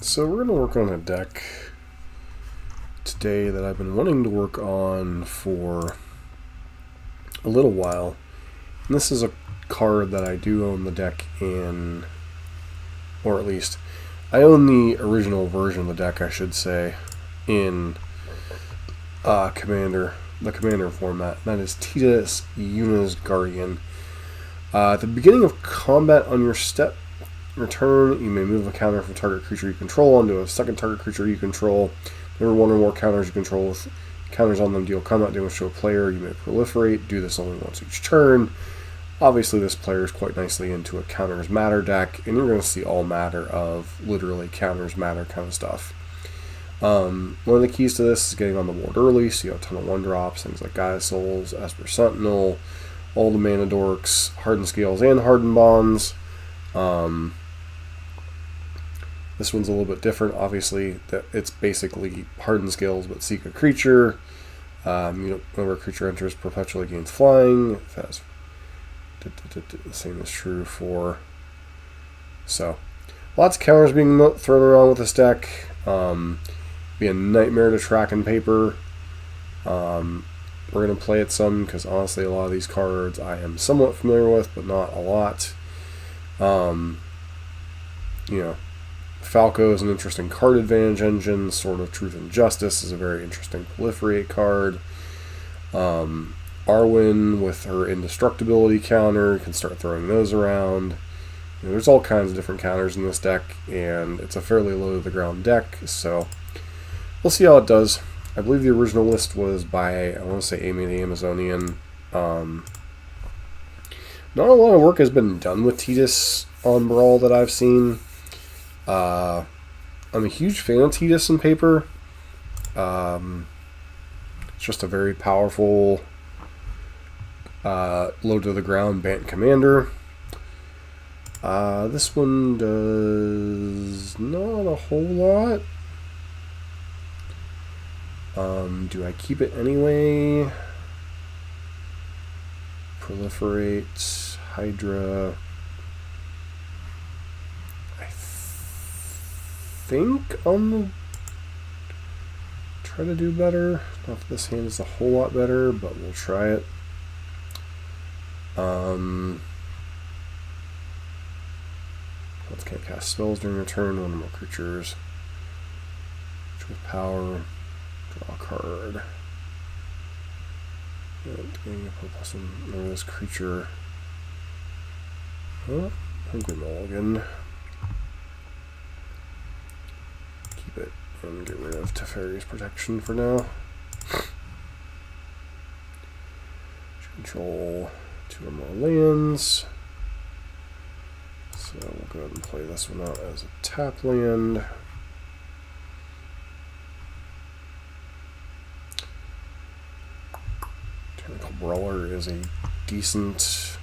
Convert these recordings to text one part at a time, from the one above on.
So we're going to work on a deck today that I've been wanting to work on for a little while. And this is a card that I do own the deck in, or at least I own the original version of the deck, I should say, in the Commander format. That is Tidus, Yuna's Guardian. At the beginning of combat on your turn, you may move a counter from target creature you control onto a second target creature you control. There are one or more counters you control with counters on them deal combat damage to a player. You may proliferate. Do this only once each turn. Obviously, this plays quite nicely into a counters matter deck, and you're going to see all matter of literally counters matter kind of stuff. One of the keys to this is getting on the board early, so you have a ton of 1-drops, things like Gaia Souls, Esper Sentinel, all the Mana Dorks, Hardened Scales, and Hardened Bonds. This one's a little bit different. Obviously, that it's basically Hardened Scales, but seek a creature. Whenever a creature enters, perpetually gains flying. If it has, the same is true for. So, lots of counters being thrown around with this deck. Be a nightmare to track in paper. We're going to play it some because honestly, a lot of these cards I am somewhat familiar with, but not a lot. Falco is an interesting card advantage engine. Sword of Truth and Justice is a very interesting proliferate card. Arwen with her indestructibility counter can start throwing those around. There's all kinds of different counters in this deck, and it's a fairly low to the ground deck, so we'll see how it does. I believe the original list was by, I want to say, Amy the Amazonian. Not a lot of work has been done with Tidus on Brawl that I've seen. I'm a huge fan of Tidus in paper. It's just a very powerful, low to the ground Bant commander. This one does not a whole lot. Do I keep it anyway? Proliferate, Hydra. I think I'm try to do better. Not that this hand is a whole lot better, but we'll try it. Let's can't cast spells during your turn. One or more creatures. With power, draw a card. Getting a plus one this creature. Oh, Hungry Mulligan. Keep it and get rid of Teferi's protection for now. Control 2 or more lands. So we'll go ahead and play this one out as a tap land. Technical Brawler is a decent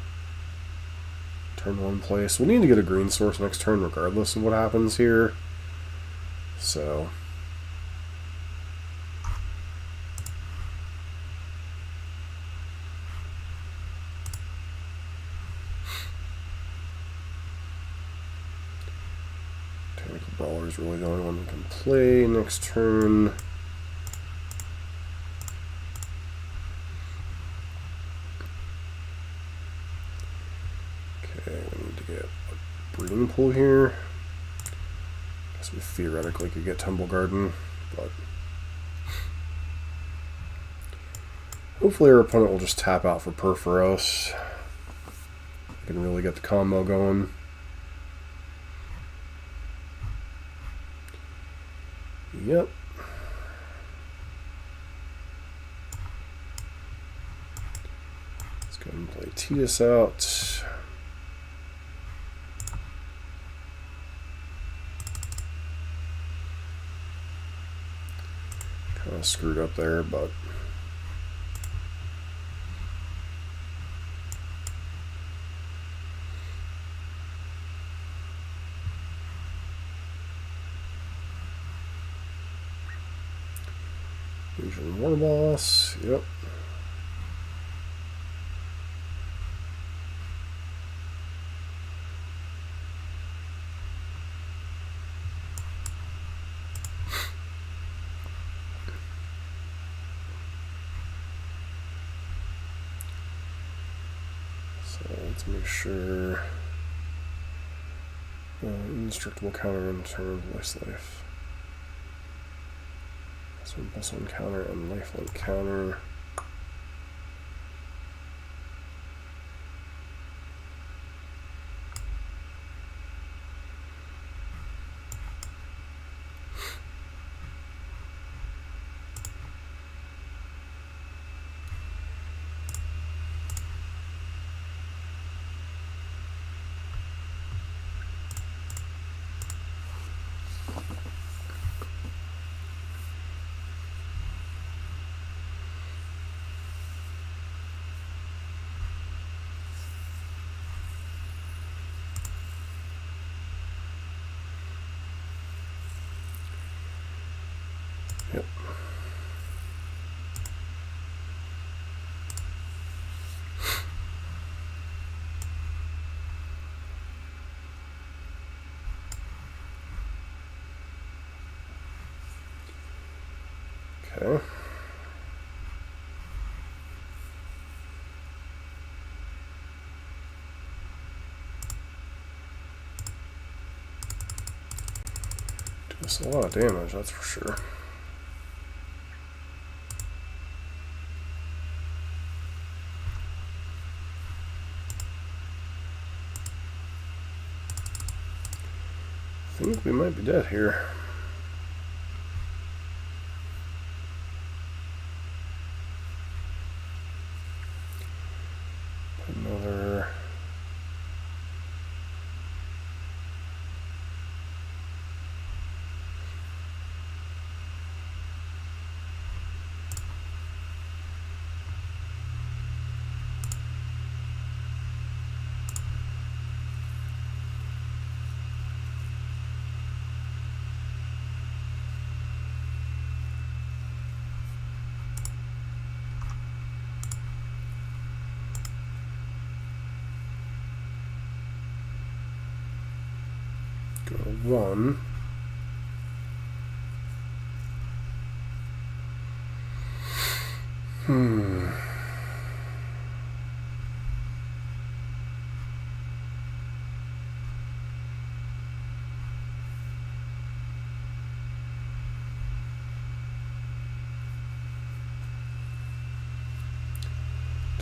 turn 1 play. So we'll need to get a green source next turn regardless of what happens here. So Technical Brawler is really the only one we can play next turn. Okay, we need to get a breeding pool here. Guess we theoretically could get Tumble Garden, but hopefully our opponent will just tap out for Perforos. We can really get the combo going. Yep. Let's go ahead and play Tidus out. Kind of screwed up there, but Legion War Boss, yep. let's make sure. Indestructible counter and turn life. So +1 counter and lifelink counter. Yep. Okay. Does a lot of damage, that's for sure. I think we might be dead here. Another. Go to 1.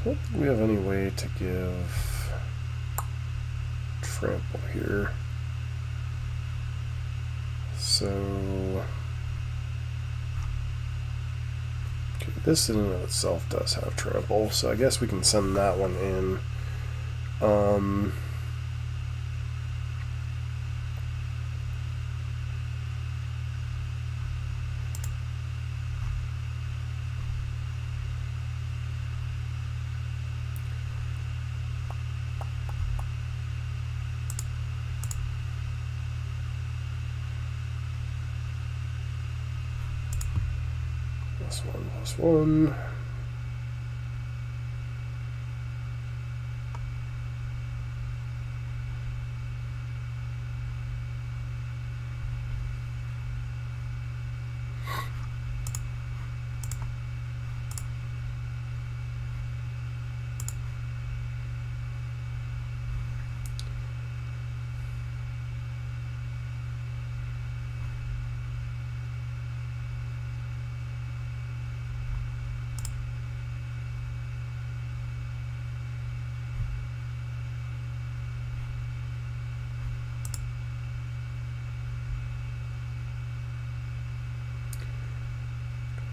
Don't think we have any way to give trample here. So, okay, this in and of itself does have trample, so I guess we can send that one in. +1/+1.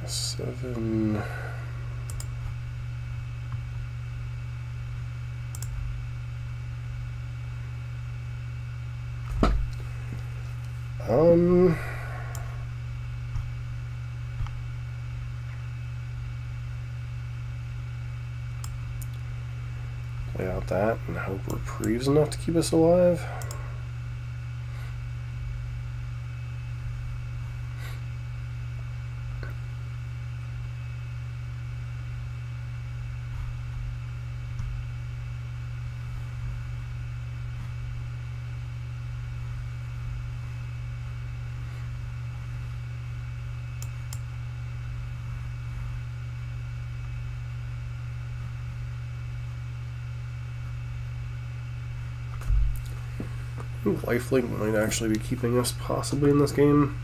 +7. Play out that and hope reprieve's enough to keep us alive. Ooh, lifelink might actually be keeping us possibly in this game.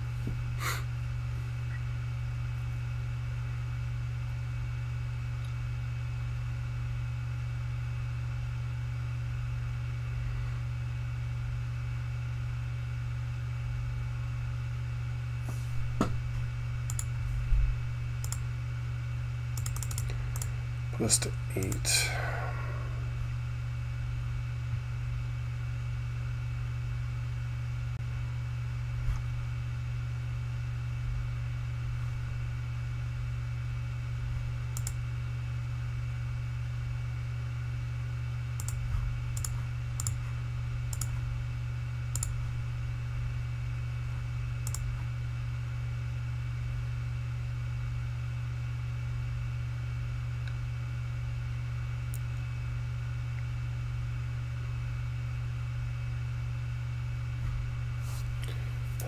Plus to 8.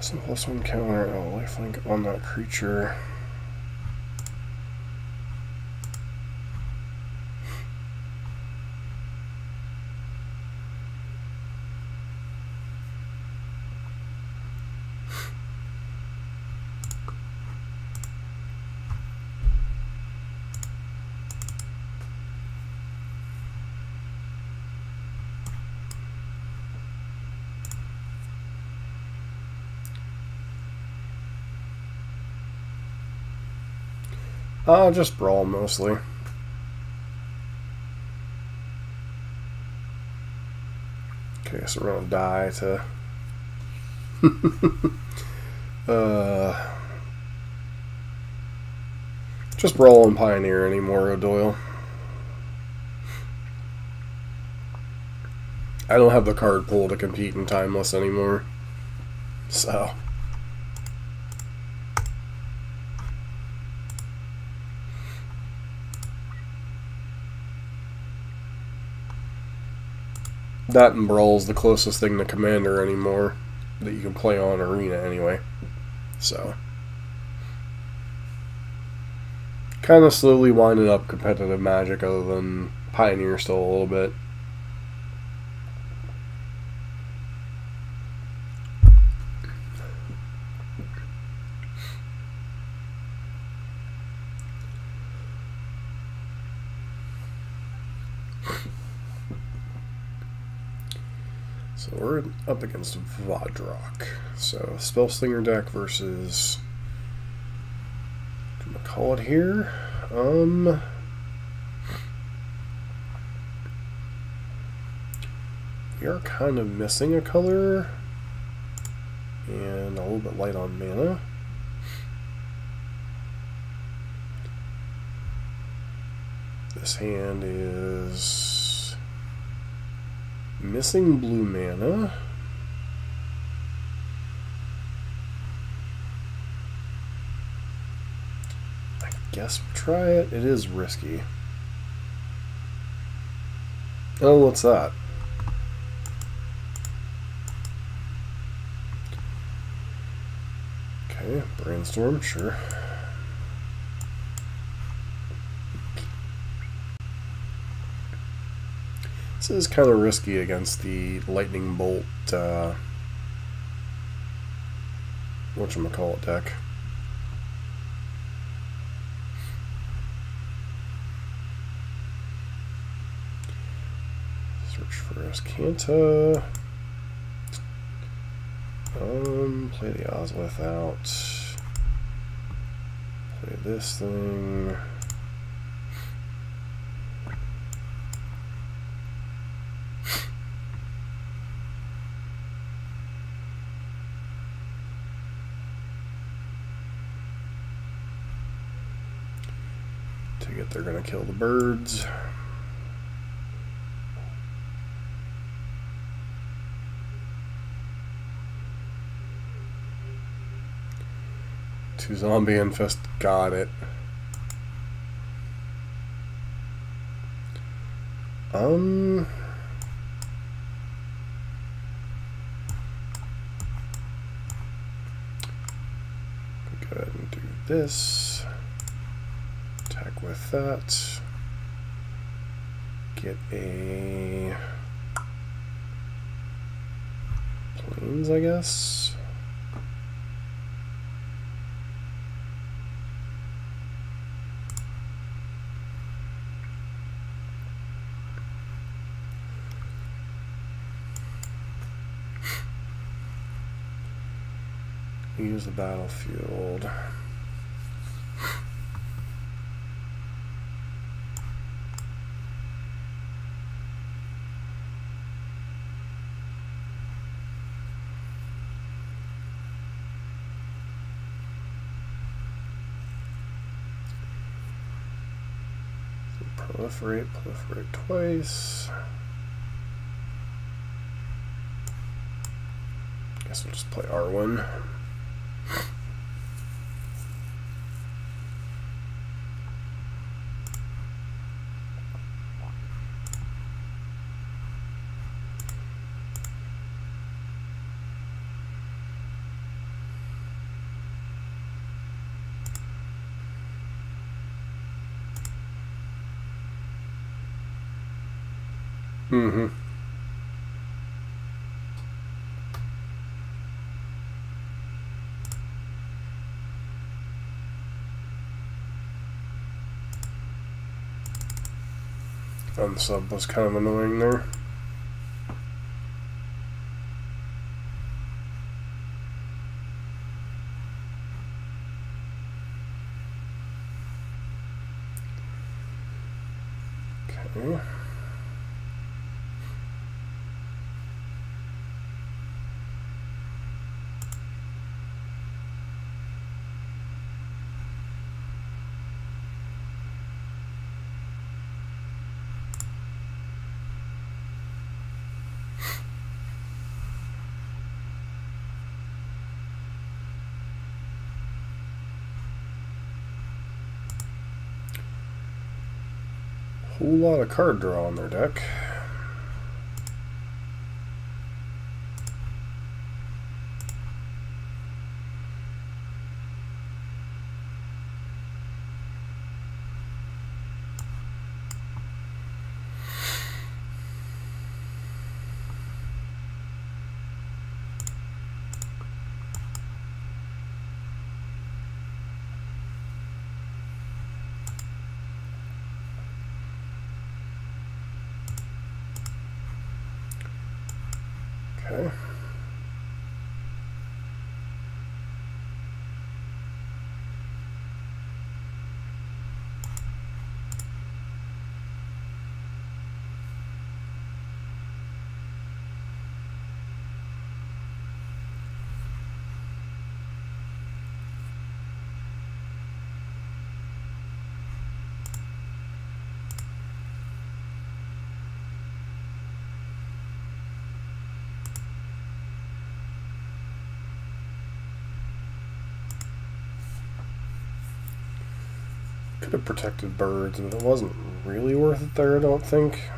Some +1 counter, lifelink on that creature. Just Brawl mostly. Okay, so we're gonna die to just Brawl and Pioneer anymore, O'Doyle. I don't have the card pool to compete in Timeless anymore. So that and Brawl's the closest thing to Commander anymore that you can play on Arena anyway. So kind of slowly winding up competitive Magic, other than Pioneer still a little bit. So we're up against Vodrock. So Spellslinger deck versus, I'm gonna call it here. We are kind of missing a color and a little bit light on mana. This hand is missing blue mana. I guess we'll try it. It is risky. Oh, what's that? Okay, Brainstorm, sure. This is kind of risky against the Lightning Bolt, whatchamacallit deck. Search for Escanta. Play the Ozlith out. Play this thing. They're going to kill the birds. Two zombie infest, got it. Go ahead and do this. Attack with that. Get a planes, I guess. Use the battlefield. Proliferate twice. Guess we'll just play R1. Mm-hmm. Unsub was kind of annoying there. Okay. Whole lot of card draw on their deck. Okay. Could have protected birds, but it wasn't really worth it there, I don't think.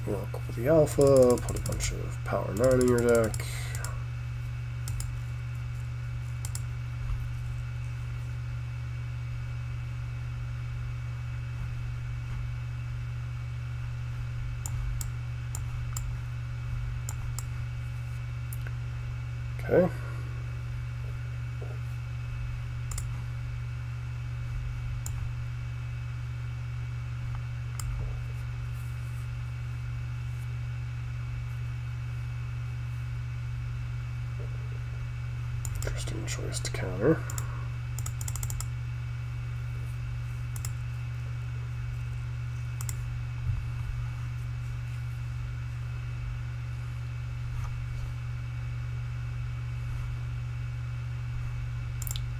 Work with the alpha, put a bunch of power 9 in your deck. Okay. Interesting choice to counter.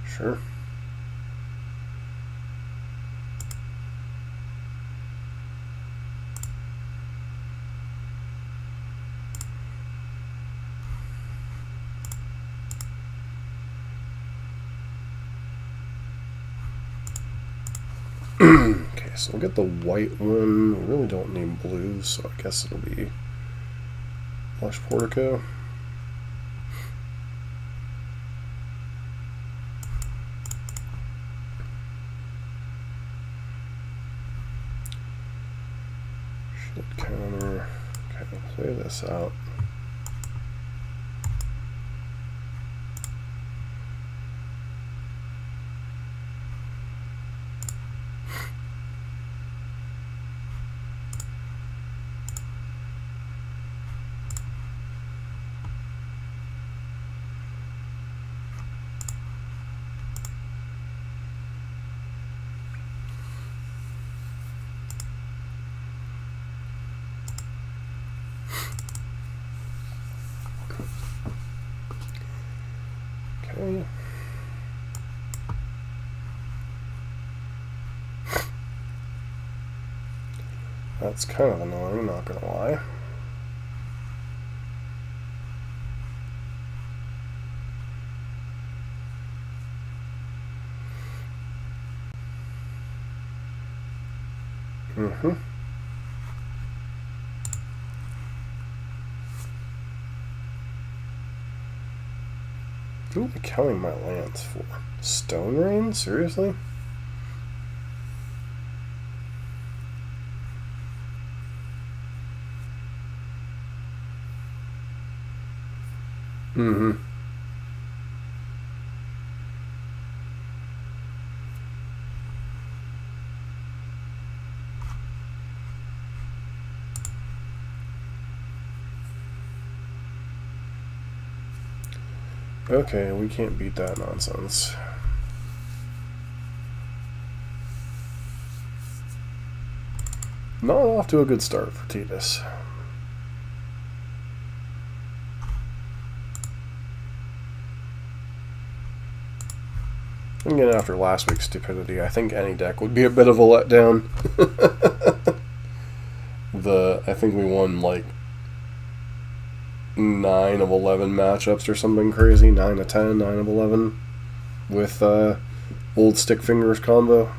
Sure. Okay, so we'll get the white one. We really don't need blue, so I guess it'll be Flush Portico. Play this out. Okay. That's kind of annoying, not gonna lie. Mm-hmm. Who am I counting my lands for? Stone Rain? Seriously? Mm-hmm. Okay, we can't beat that nonsense. Not off to a good start for Tidus. Again, after last week's stupidity, I think any deck would be a bit of a letdown. I think we won like 9 of 11 matchups or something crazy. 9 of 10, 9 of 11 with old stick fingers combo.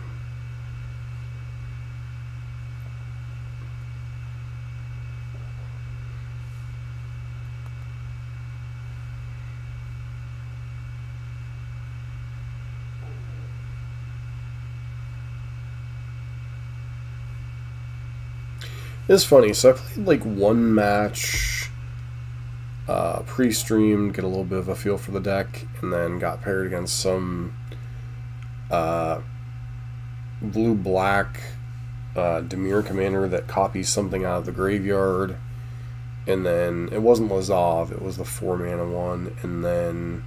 It's funny, so I played like one match pre-streamed, get a little bit of a feel for the deck, and then got paired against some blue-black Dimir commander that copies something out of the graveyard, and then it wasn't Lazav, it was the 4-mana one, and then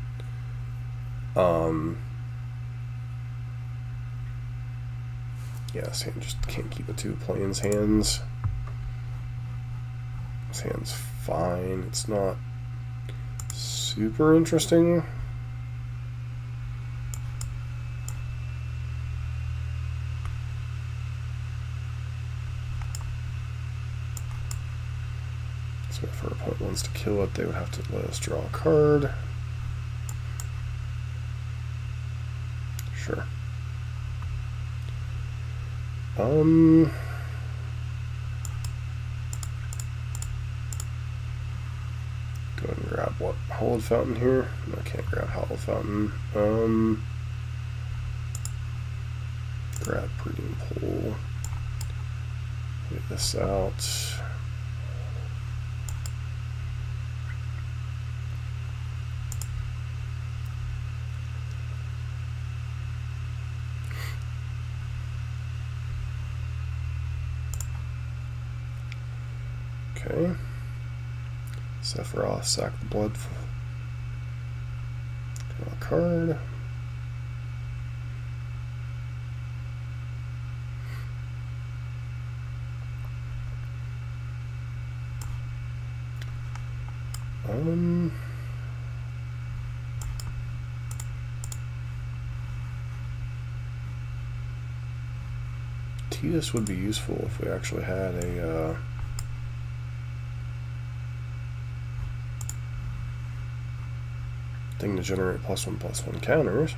yeah, this hand just can't keep it 2 plains hands. This hand's fine. It's not super interesting. So if our opponent wants to kill it, they would have to let us draw a card. Sure. Go ahead and grab what? Hallowed Fountain here? No, I can't grab Hallowed Fountain. Grab Breeding Pool. Get this out. Okay. Sephiroth, sack the blood. Draw a card. Tidus would be useful if we actually had a thing to generate +1/+1 counters.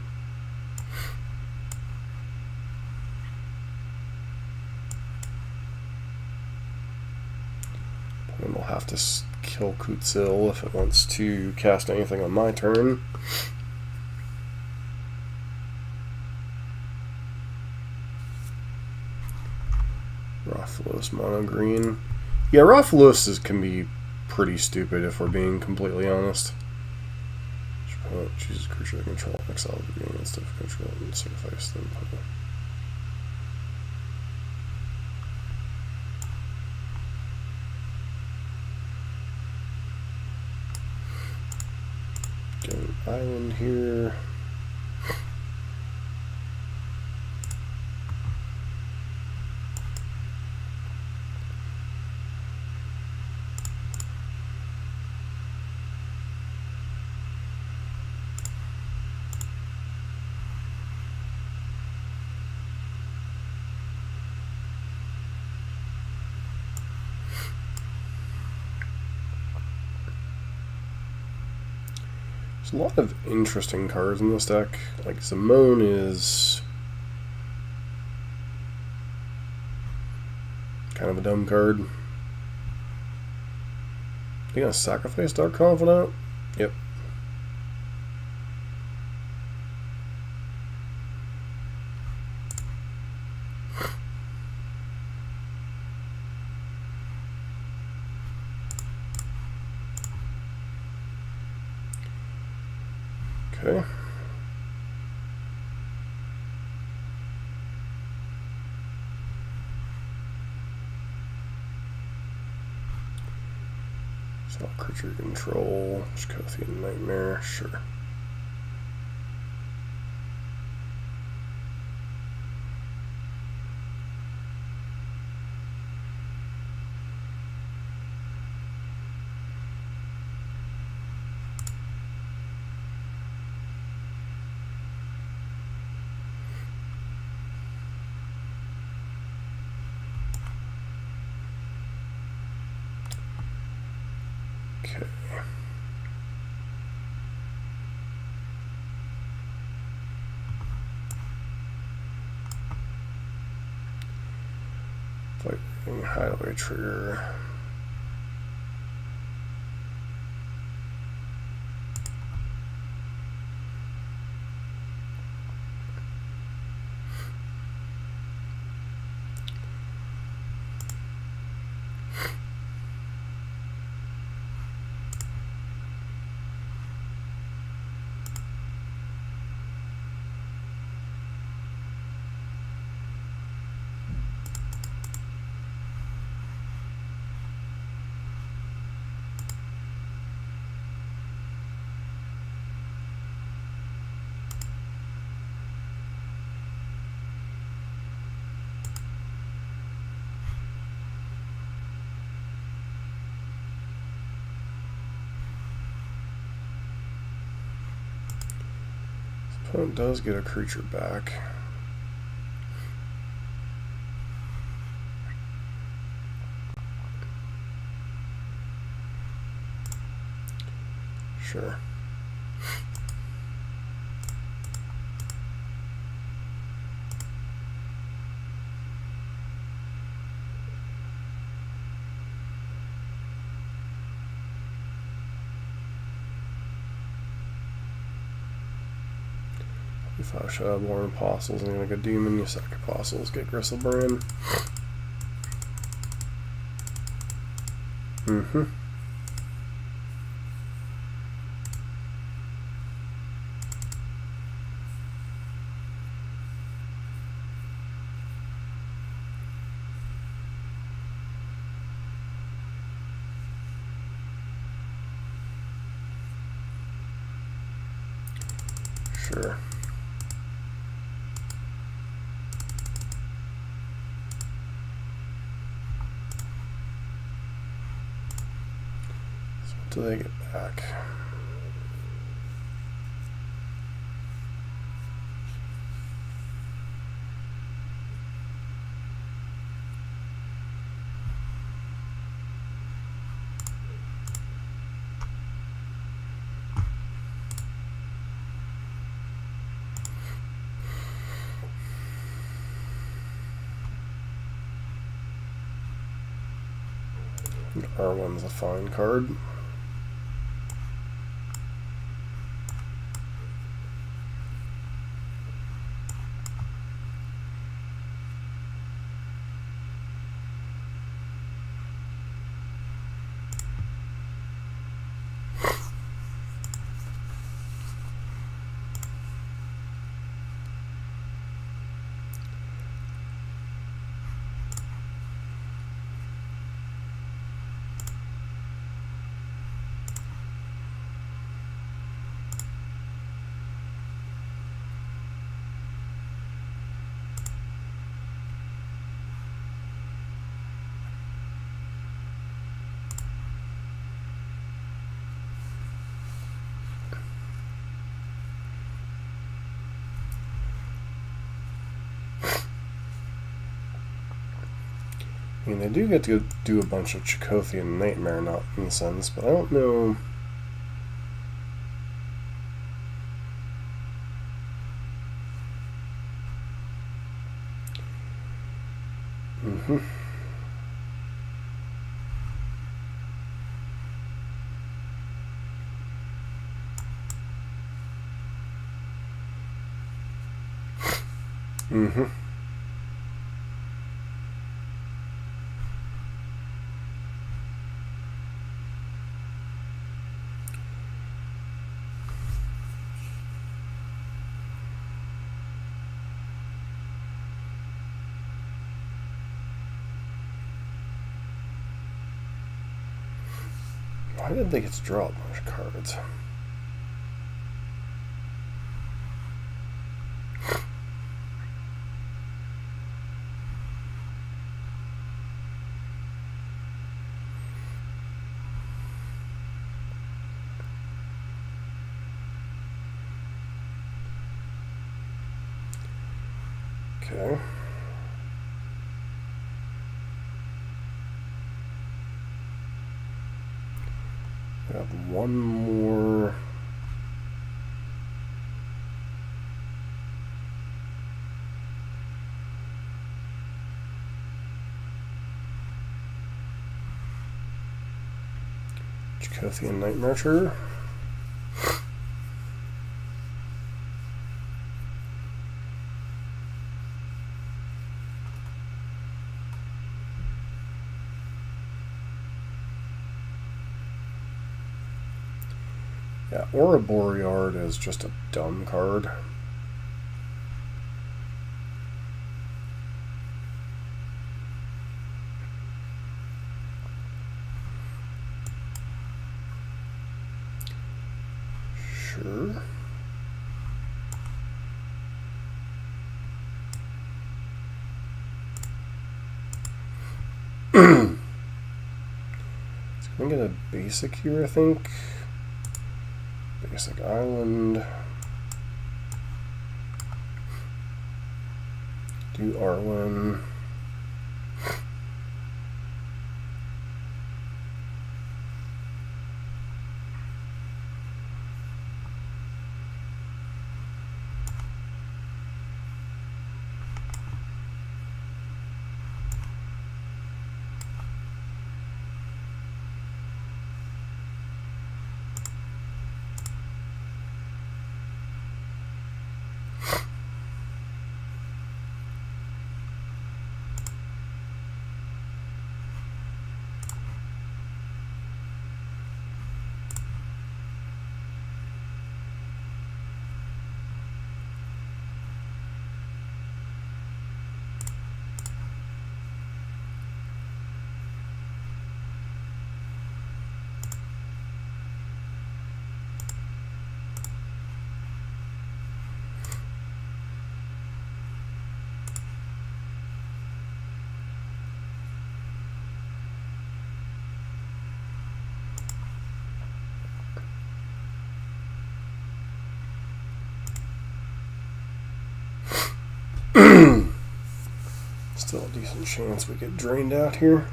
And we'll have to kill Kutzil if it wants to cast anything on my turn. Rathalos mono green. Yeah, Rathalos can be pretty stupid if we're being completely honest. Choose a creature that control exile at the beginning instead of control and sacrifice them. Get an island here. There's a lot of interesting cards in this deck. Like Simone is kind of a dumb card. You gonna sacrifice Dark Confidant? Yep. Okay. So creature control, Shkothian Nightmare, sure. Okay. Lightning Hideaway trigger. Opponent does get a creature back. Sure. If I should have more apostles, I'm gonna go demon, you sack apostles, get Gristlebrand. Mm-hmm. Sure. So what do they get back? R1's a fine card. I mean, they do get to do a bunch of Chakothian Nightmare nonsense, but I don't know. Mm-hmm. Mm-hmm. Why did they get to draw a bunch of cards? Okay. We have one more. Chakothian Nightmare trigger. Yeah, Aura Boreard is just a dumb card. Sure. It's gonna get a basic here, I think. Basic Island. Do Arwen. Still a decent chance we get drained out here.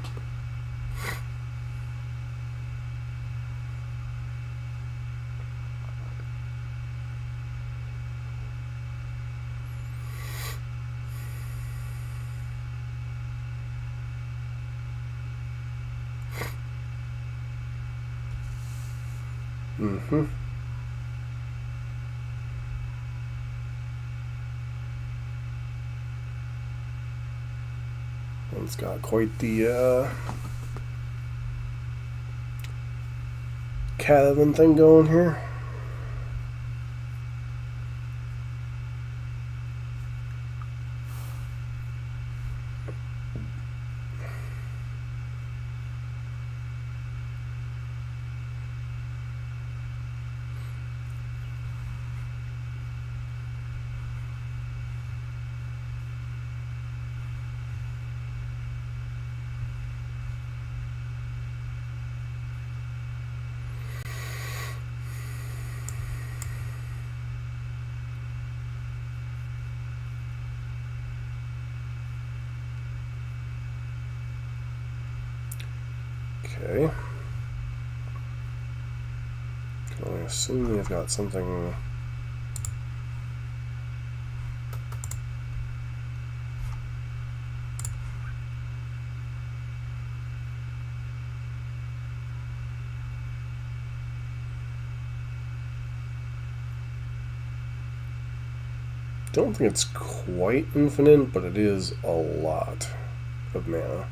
Mm-hmm. It's got quite the Cadavan thing going here. Okay. Can only assume they've got something. Don't think it's quite infinite, but it is a lot of mana.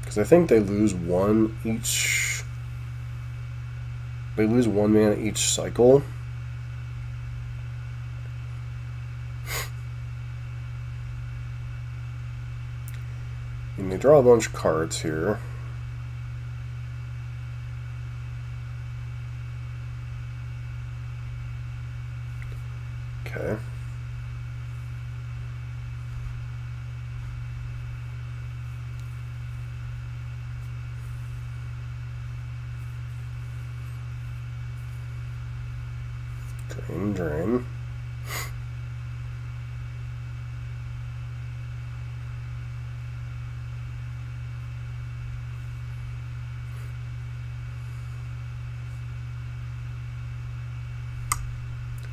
Because I think they lose one each. They lose 1 mana each cycle. And they draw a bunch of cards here. Okay. Drain.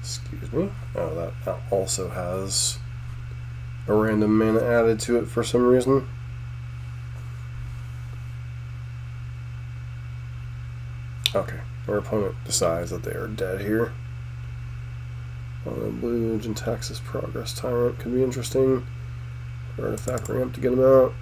Excuse me. Oh, that also has a random mana added to it for some reason. Okay, our opponent decides that they are dead here. Blue Gentaxis Progress Tyrant could be interesting. Artifact ramp to get him out.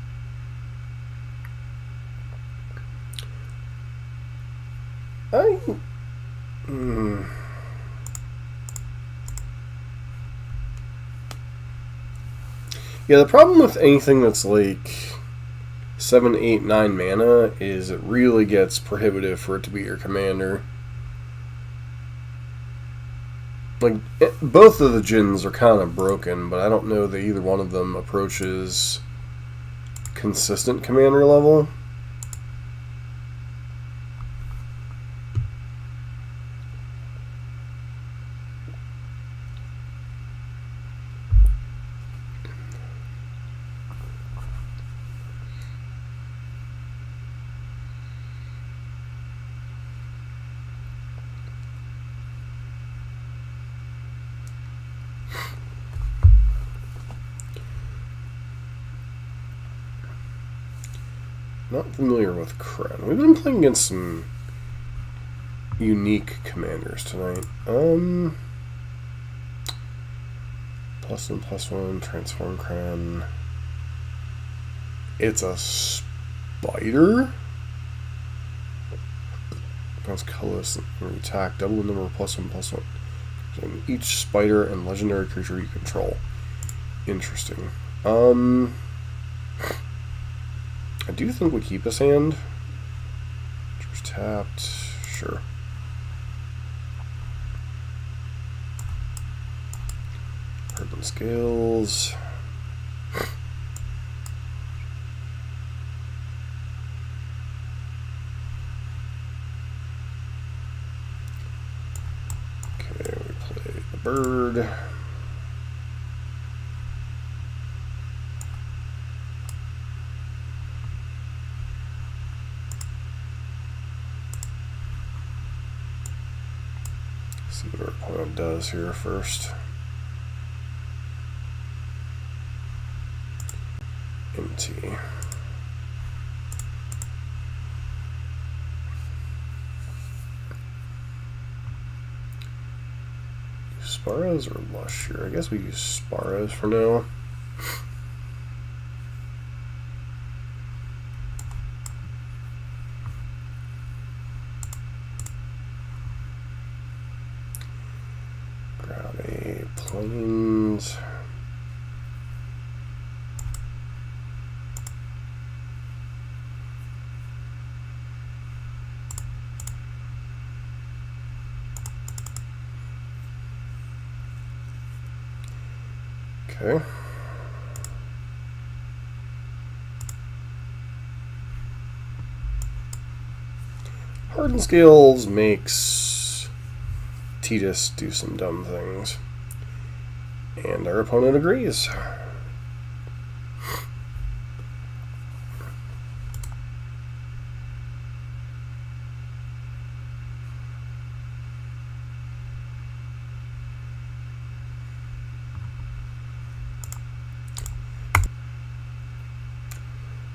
Yeah, the problem with anything that's like 7, 8, 9 mana is it really gets prohibitive for it to be your commander. Like, both of the Djinns are kind of broken, but I don't know that either one of them approaches consistent commander level. Not familiar with Kren. We've been playing against some unique commanders tonight. +1/+1, transform Kren. It's a spider? Bounce colorless and attack, double the number of +1/+1. And each spider and legendary creature you control. Interesting. I do think we keep his hand. Just tapped. Sure. Urban Scales. Okay, we play the bird. See what our opponent does here first. Empty. Sparrows or Lush here? I guess we use Sparrows for now. Grab a Plains. Okay. Hardened Scales makes Tidus do some dumb things. And our opponent agrees.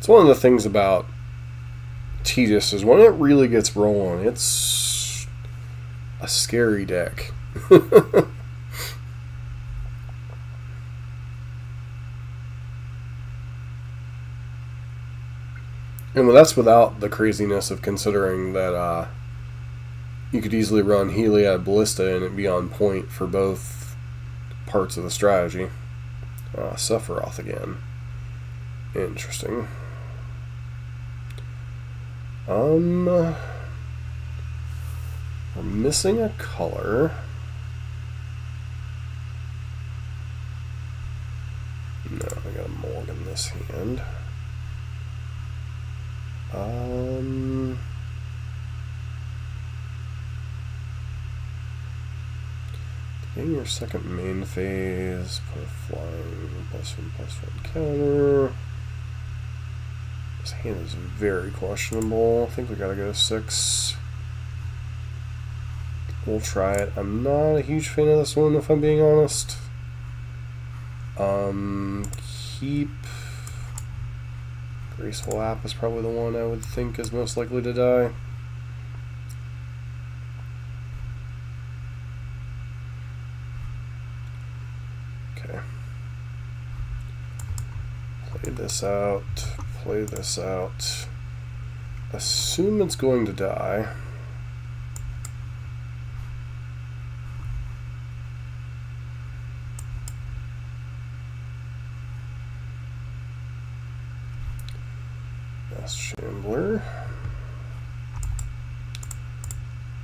It's one of the things about Tidus is when it really gets rolling, it's a scary deck. And that's without the craziness of considering that you could easily run Heliad Ballista and it be on point for both parts of the strategy. Sephiroth again. Interesting. We're missing a color. No, I got a mulligan in this hand. In your second main phase, put a flying +1/+1 counter. This hand is very questionable. I think we gotta go 6. We'll try it. I'm not a huge fan of this one, if I'm being honest. Keep Graceful App is probably the one I would think is most likely to die. Okay. Play this out. Play this out. Assume it's going to die. Shambler.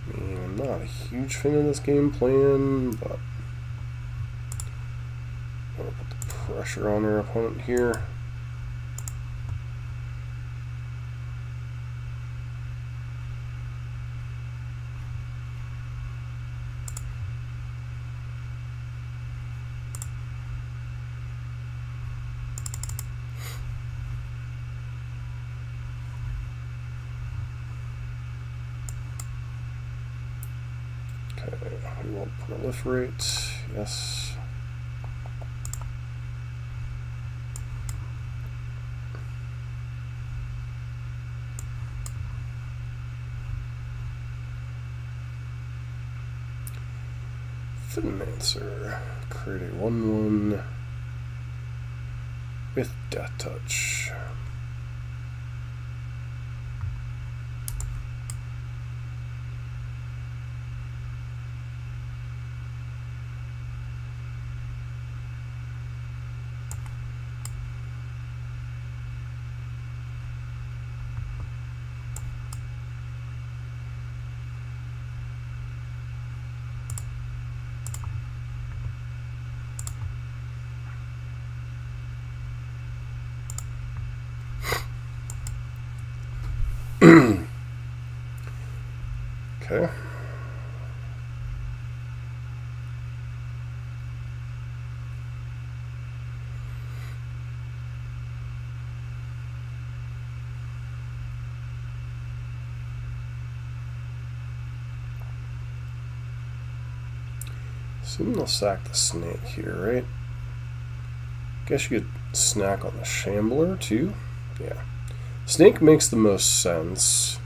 I mean, I'm not a huge fan of this game plan, but I'm going to put the pressure on our opponent here. We will proliferate, yes. Financer, create a 1/1 with Death Touch. Okay. Assume they'll sack the snake here, right? Guess you could snack on the Shambler too. Yeah. Snake makes the most sense.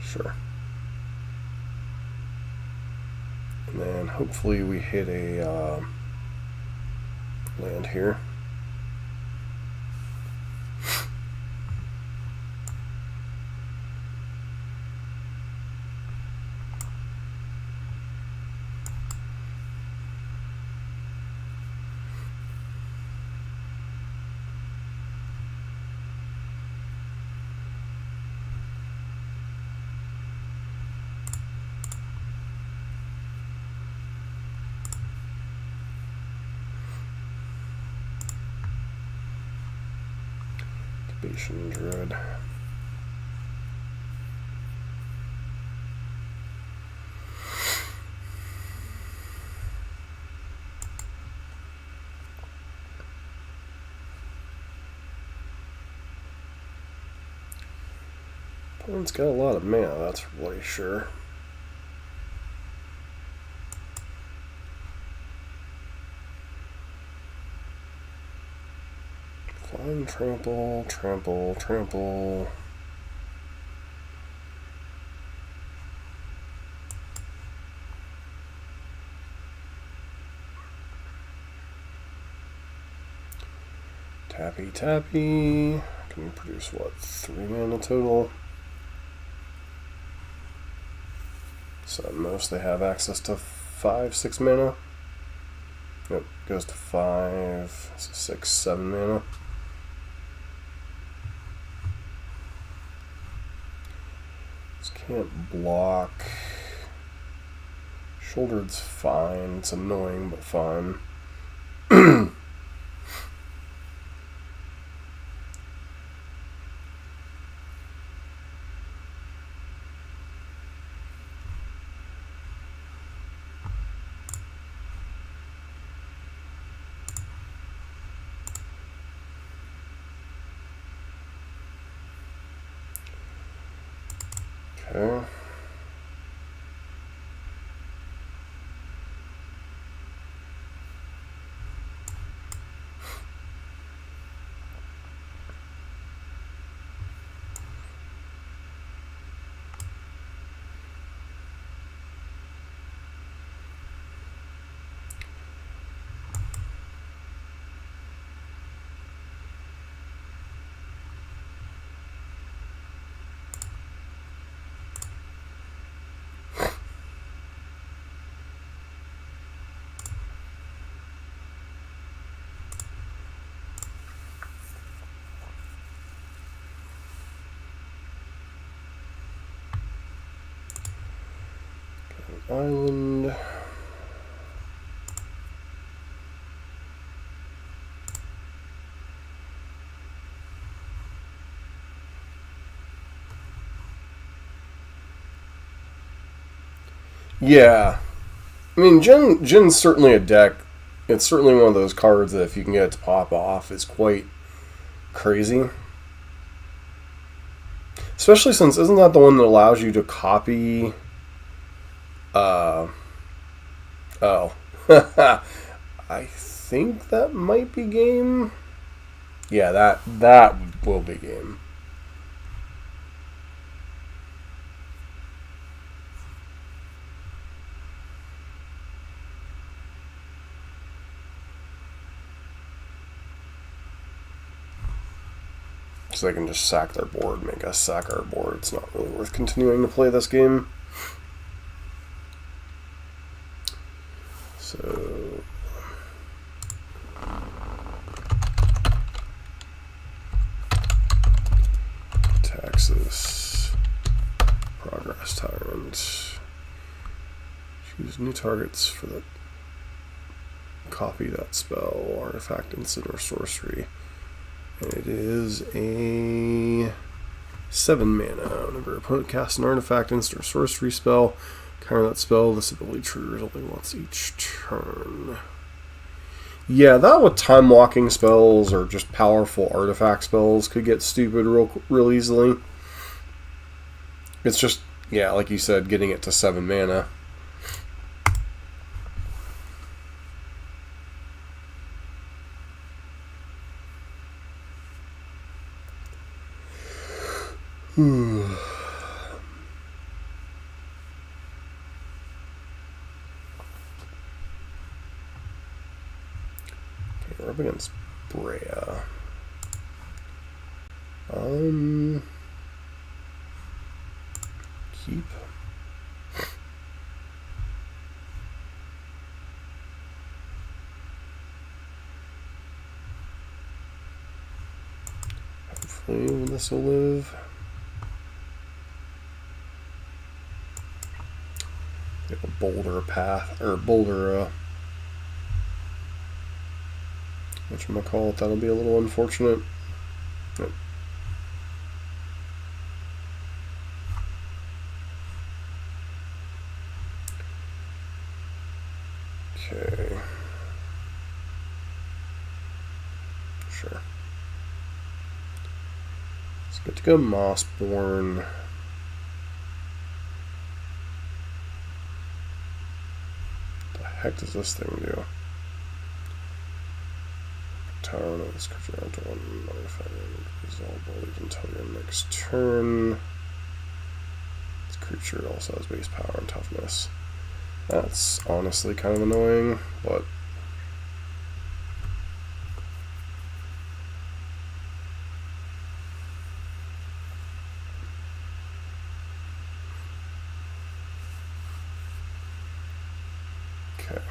Sure. And then hopefully we hit a land here. Druid. Opponent's got a lot of mana, that's really sure. Trample, trample, trample. Tappy, tappy. Can you produce what? 3 mana total? So at most they have access to 5, 6 mana. Yep, goes to 5, 6, 7 mana. This can't block. Shouldered's fine. It's annoying, but fine. Okay. Island. Yeah. I mean, Jin's certainly a deck. It's certainly one of those cards that if you can get it to pop off, is quite crazy. Especially since, isn't that the one that allows you to copy... Oh. I think that might be game. Yeah, that will be game. So they can just sack their board, make us sack our board. It's not really worth continuing to play this game. So... Taxes. Progress Tyrant. Choose new targets for the... Copy that spell, artifact, instant, or sorcery. And it is a 7 mana. Whenever your opponent casts an artifact, instant, or sorcery spell, counter that spell. This ability triggers only once each turn. Yeah, that with time walking spells or just powerful artifact spells could get stupid real easily. It's just, yeah, like you said, getting it to 7 mana. Okay, we're up against Brea. Keep. Hopefully this will live. Get a boulder path, or boulder, whatchamacallit, that'll be a little unfortunate. Yep. Okay. Sure. Let's get to go Mossborn. What the heck does this thing do? tower on this creature onto one modifier and resolve bullies until your next turn. This creature also has base power and toughness. That's honestly kind of annoying, but okay.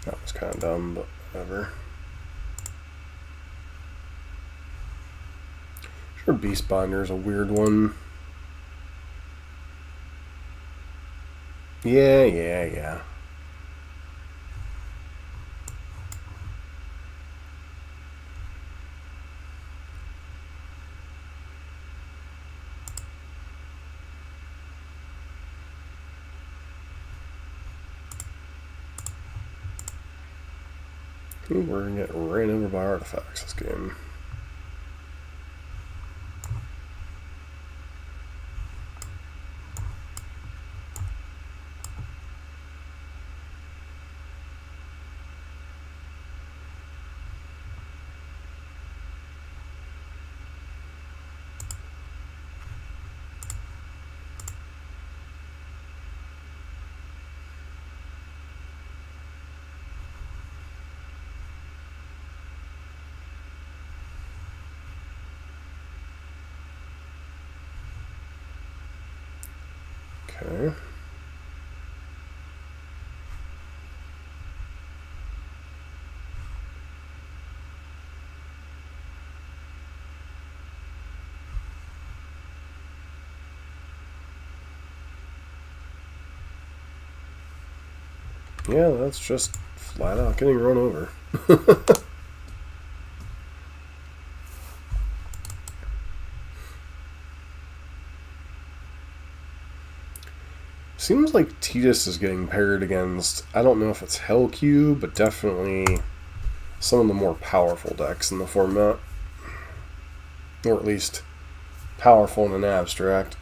That was kind of dumb, but whatever. Sure, Beastbinder is a weird one. Yeah. Ooh, we're gonna get ran over by artifacts this game. Okay. Yeah, that's just flat out getting run over. Seems like Tidus is getting paired against, I don't know if it's Hellcube, but definitely some of the more powerful decks in the format. Or at least powerful in an abstract.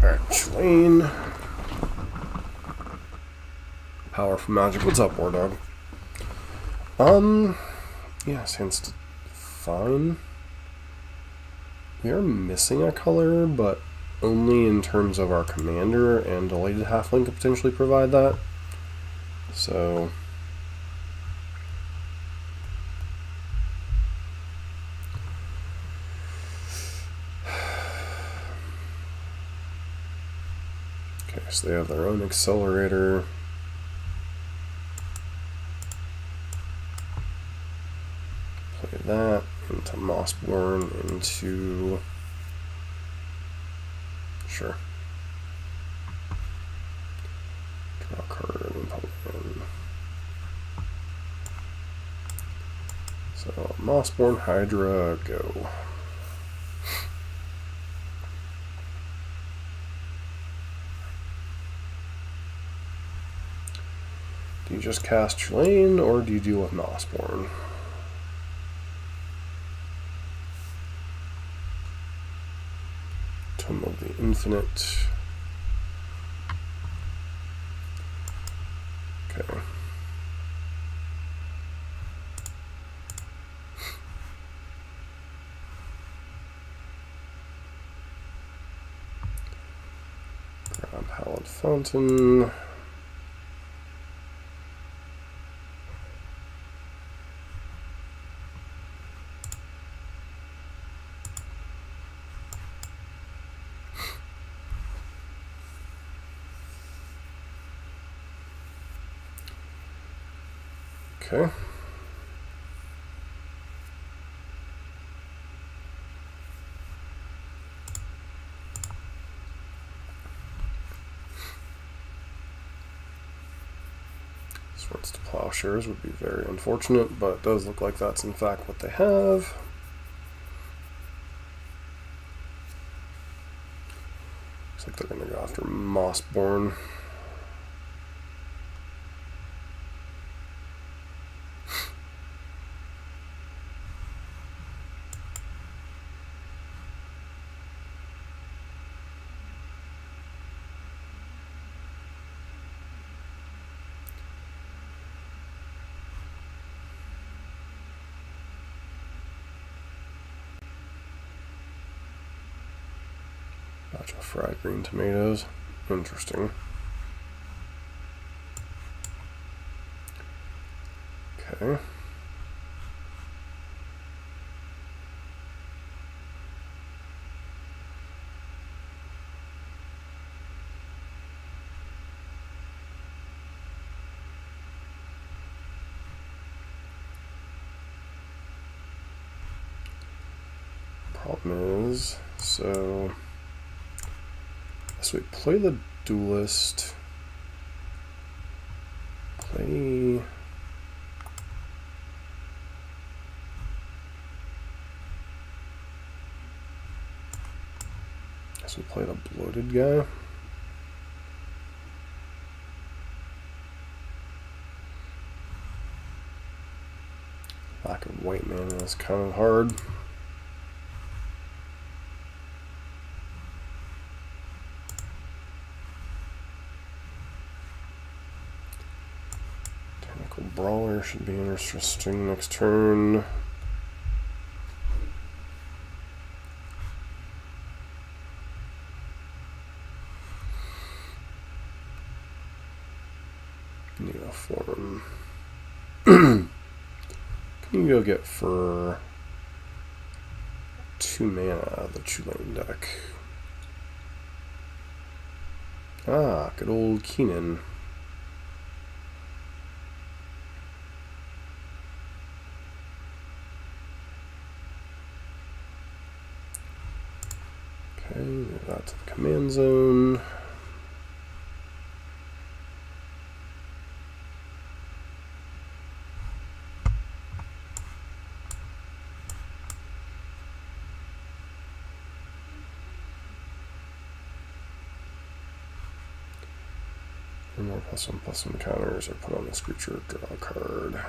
Alright, Shlain. Powerful magic. What's up, War Dog? Yeah, seems fine. We are missing a color, but only in terms of our commander, and Delighted Halfling could potentially provide that. So okay, so they have their own accelerator. Play that into Mossborn, into sure. Draw a card and put it in. So Mossborn, Hydra, go. Do you just cast Shlain, or do you deal with Mossborn? Tome of the Infinite. Okay. Hallowed Fountain. Okay. Swords to Plowshares would be very unfortunate, but it does look like that's in fact what they have. Looks like they're going to go after Mossborn. Gotcha, fried green tomatoes. Interesting. Okay. Problem is, so we play the duelist, play we play the bloated guy. Lack of white mana is kind of hard. Brawler should be interesting next turn. Neoform. Can you go get for 2 mana out of the Tulane deck? Ah, good old Keenan. Okay, move that to the command zone. And more +1/+1 counters are put on this creature, draw a card.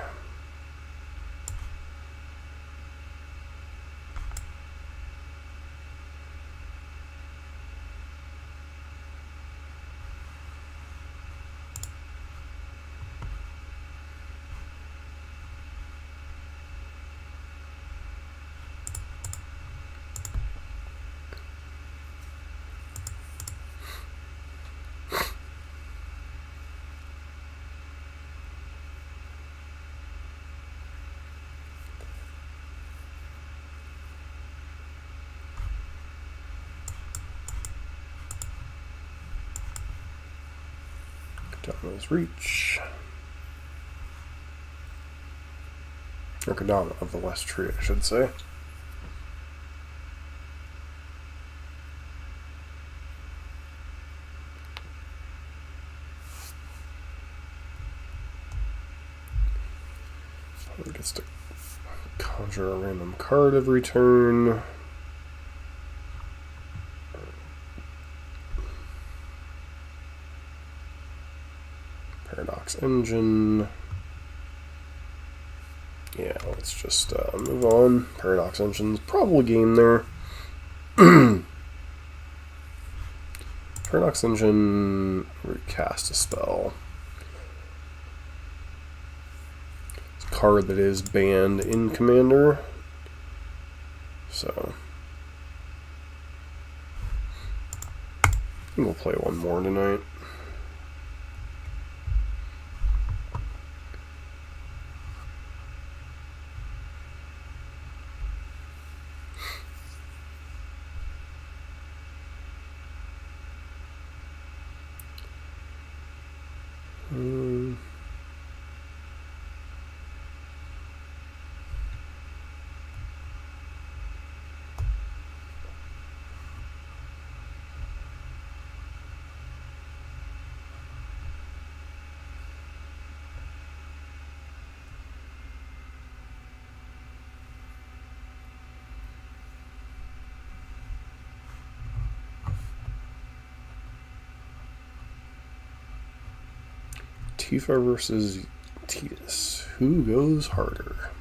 Kadama's Reach. Or Kadama of the West Tree, I should say. It gets to conjure a random card every turn. Paradox Engine. Yeah, let's just move on. Paradox Engine's probably game there. Paradox Engine, recast a spell. It's a card that is banned in Commander. So We'll play one more tonight. Tifa versus Tidus. Who goes harder?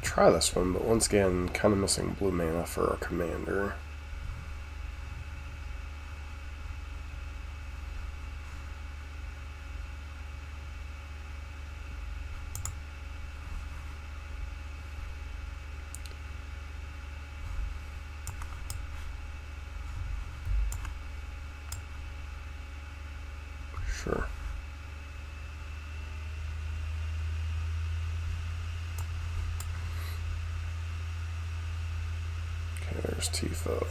Try this one, but once again, kind of missing blue mana for our commander. Sure. Okay, there's Tifa.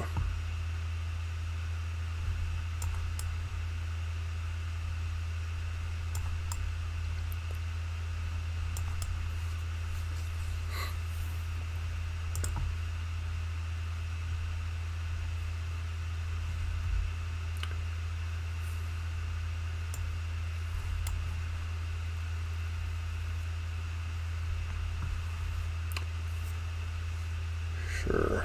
Sure.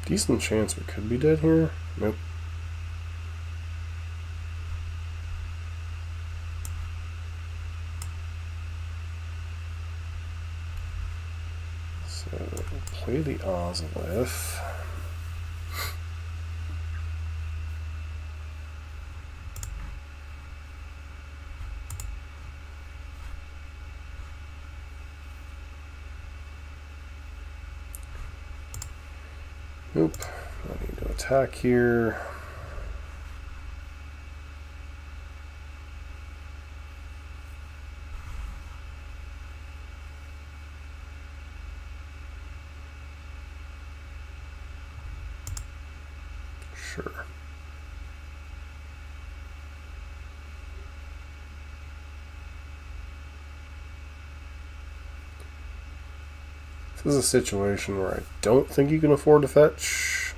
Decent chance we could be dead here. Nope. So we'll play the Ozolith. Nope. I need to attack here. Sure. This is a situation where I don't think you can afford to fetch.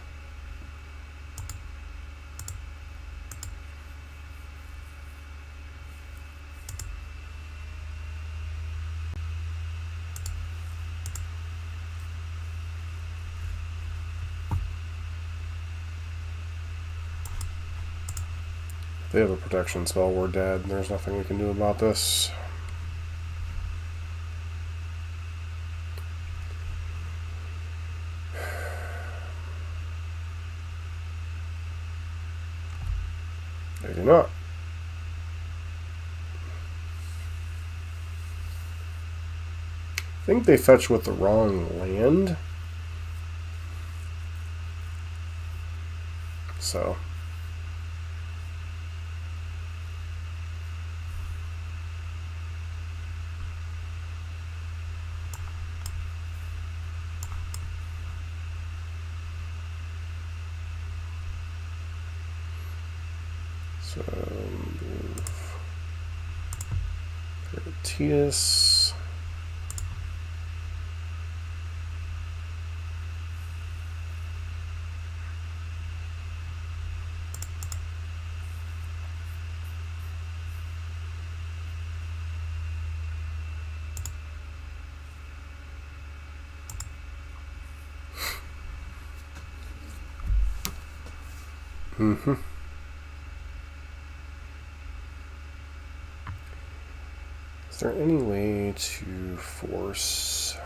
If they have a protection spell, we're dead. There's nothing we can do about this. They do not. I think they fetch with the wrong land. So. So move for Tidus. Mm-hmm. Is there any way to force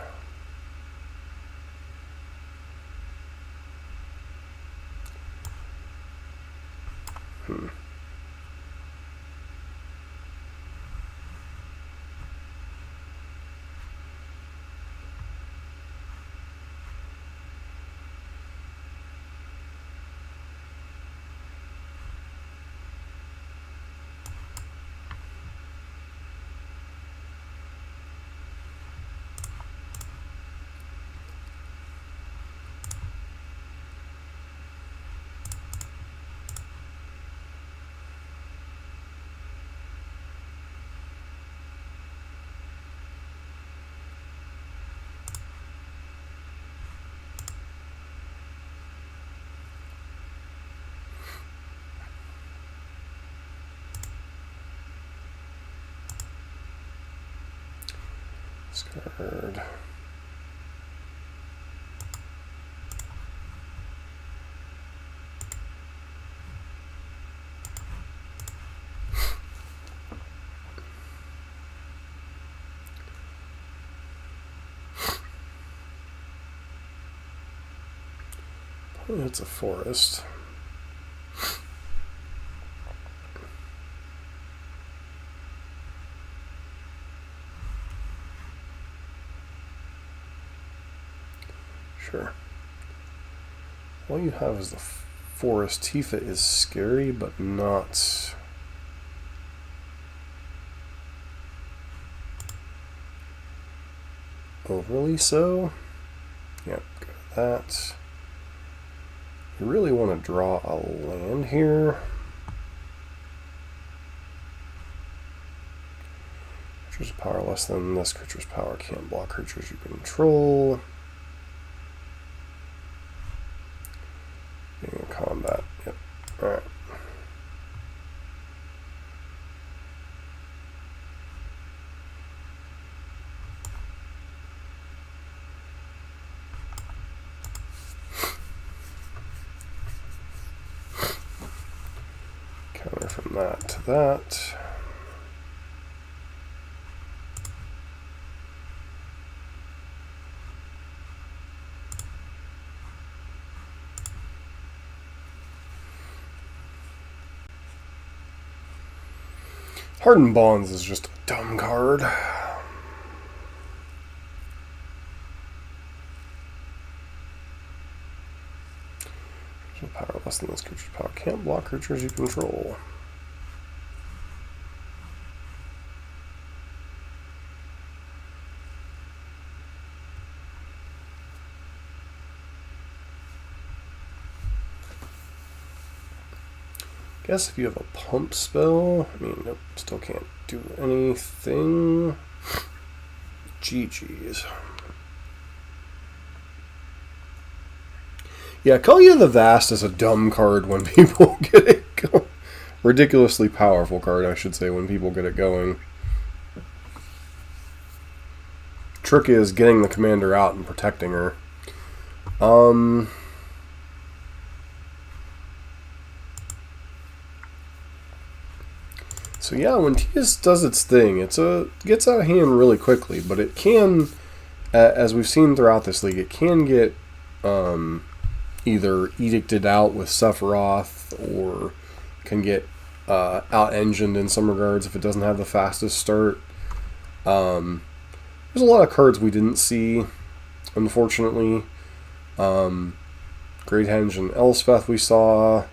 Discard. It's a forest. Sure. All you have is the forest. Tifa is scary, but not overly so. Yep, got that. You really want to draw a land here. Creature's power less than this creature's power can't block creatures you control. Being in combat. Yep. Alright. Counter from that to that. Hardened Bonds is just a dumb card. Power less than this creature's power can't block creatures you control. Guess if you have a pump spell, I mean, nope, still can't do anything. GG's. Yeah, Kalia the Vast is a dumb card when people get it going. Ridiculously powerful card, I should say, when people get it going. Trick is getting the commander out and protecting her. So yeah, when Tidus does its thing, it gets out of hand really quickly, but it can, as we've seen throughout this league, it can get either edicted out with Sephiroth, or can get out-engined in some regards if it doesn't have the fastest start. There's a lot of cards we didn't see, unfortunately. Great Henge and Elspeth we saw.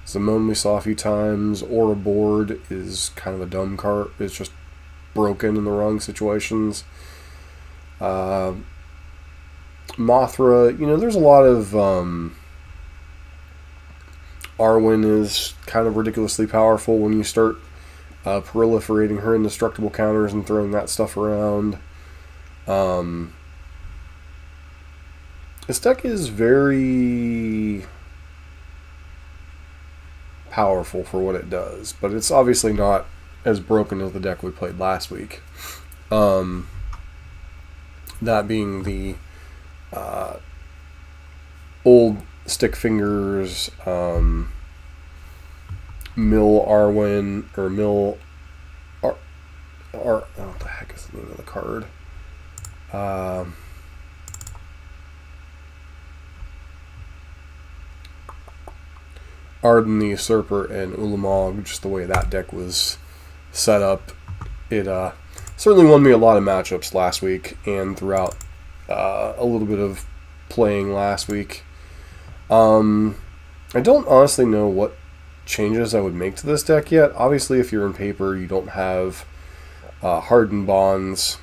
Simone we saw a few times. Aura Board is kind of a dumb card. It's just broken in the wrong situations. Mothra, there's a lot of... Arwen is kind of ridiculously powerful when you start proliferating her indestructible counters and throwing that stuff around. This deck is very powerful for what it does, but it's obviously not as broken as the deck we played last week. That being the old Stick Fingers, Mill Arwen, or Mill what the heck is the name of the card? Arden the Usurper and Ulamog, just the way that deck was set up. It certainly won me a lot of matchups last week and throughout a little bit of playing last week. I don't honestly know what changes I would make to this deck yet. Obviously, if you're in paper, you don't have hardened bonds.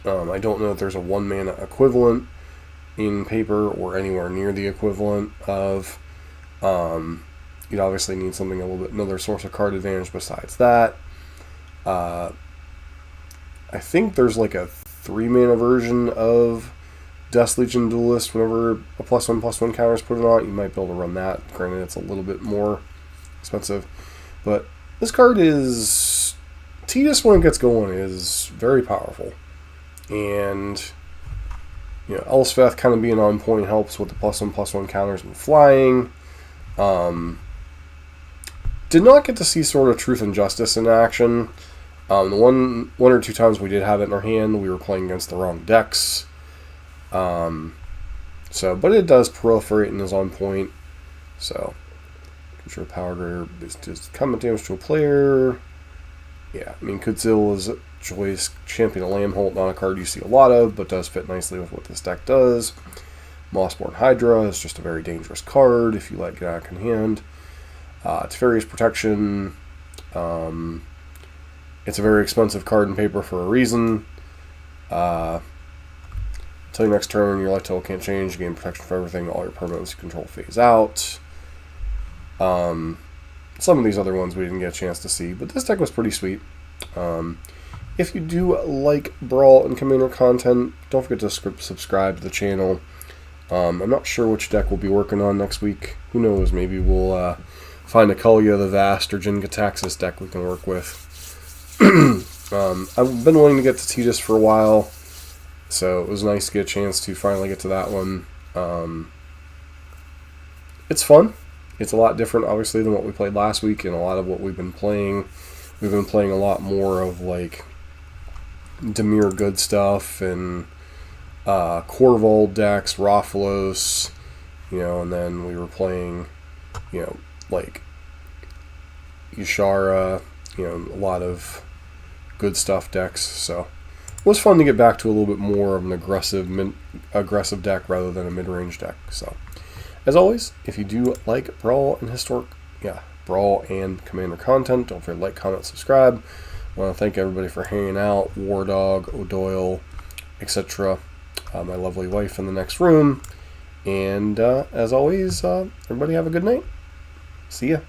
I don't know if there's a 1-mana equivalent in paper or anywhere near the equivalent of. You'd obviously need something a little bit, another source of card advantage besides that. I think there's like a 3-mana version of Dust Legion Duelist. Whenever a +1/+1 counter is put on it, you might be able to run that. Granted, it's a little bit more expensive. But this card is... Tidus, when it gets going, is very powerful. And, you know, Elspeth kind of being on point helps with the +1/+1 counters and flying. Did not get to see sort of Truth and Justice in action. The one or two times we did have it in our hand, we were playing against the wrong decks. But it does proliferate and is on point. So, control power greater is just combat damage to a player. Yeah, I mean, Kudzil is choice Champion of Lambholt, not a card you see a lot of, but does fit nicely with what this deck does. Mossborn Hydra is just a very dangerous card if you let it get out of hand. Teferi's Protection. It's a very expensive card in paper for a reason. Until your next turn, your life total can't change. You gain protection for everything. All your permanents you control phase out. Some of these other ones we didn't get a chance to see, but this deck was pretty sweet. If you do like Brawl and Commander content, don't forget to subscribe to the channel. I'm not sure which deck we'll be working on next week. Who knows? Maybe we'll find a Kalia the Vast or Jin-Gitaxias deck we can work with. I've been wanting to get to Tidus for a while, so it was nice to get a chance to finally get to that one. It's fun. It's a lot different, obviously, than what we played last week, and a lot of what we've been playing. We've been playing a lot more of, like, Dimir Good stuff, and Corvold decks, Rothlos, you know, and then we were playing, you know, like, Yashara, you know, a lot of good stuff decks, so it was fun to get back to a little bit more of an aggressive deck rather than a mid-range deck. So, as always, if you do like Brawl and Commander content, don't forget to like, comment, subscribe. I want to thank everybody for hanging out, War Dog, O'Doyle, etc., my lovely wife in the next room, and as always, everybody have a good night. See ya.